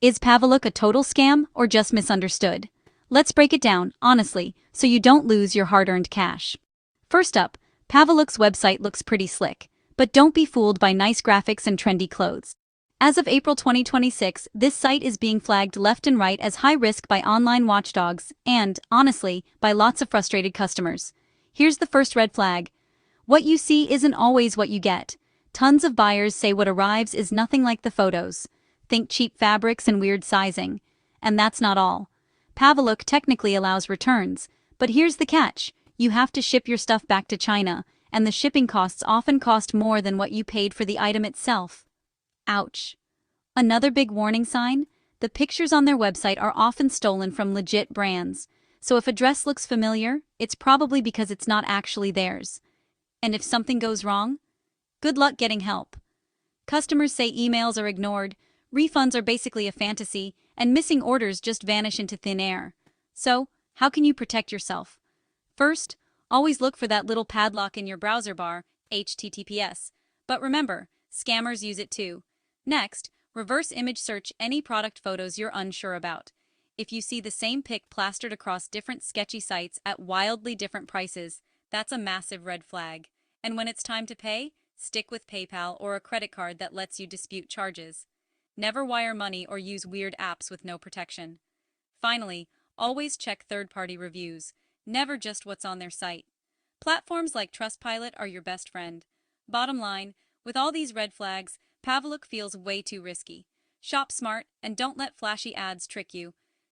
Is Pavilook a total scam or just misunderstood? Let's break it down, honestly, so you don't lose your hard-earned cash. First up, Pavilook's website looks pretty slick, but don't be fooled by nice graphics and trendy clothes. As of April 2026, this site is being flagged left and right as high risk by online watchdogs and, honestly, by lots of frustrated customers. Here's the first red flag. What you see isn't always what you get. Tons of buyers say what arrives is nothing like the photos. Think cheap fabrics and weird sizing. And that's not all. Pavilook technically allows returns, but here's the catch. You have to ship your stuff back to China, and the shipping costs often cost more than what you paid for the item itself. Ouch. Another big warning sign? The pictures on their website are often stolen from legit brands. So if a dress looks familiar, it's probably because it's not actually theirs. And if something goes wrong, good luck getting help. Customers say emails are ignored, refunds are basically a fantasy, and missing orders just vanish into thin air. So, how can you protect yourself? First, always look for that little padlock in your browser bar, HTTPS. But remember, scammers use it too. Next, reverse image search any product photos you're unsure about. If you see the same pic plastered across different sketchy sites at wildly different prices, that's a massive red flag. And when it's time to pay, stick with PayPal or a credit card that lets you dispute charges. Never wire money or use weird apps with no protection. Finally, always check third-party reviews, never just what's on their site. Platforms like Trustpilot are your best friend. Bottom line, with all these red flags, Pavilook feels way too risky. Shop smart and don't let flashy ads trick you.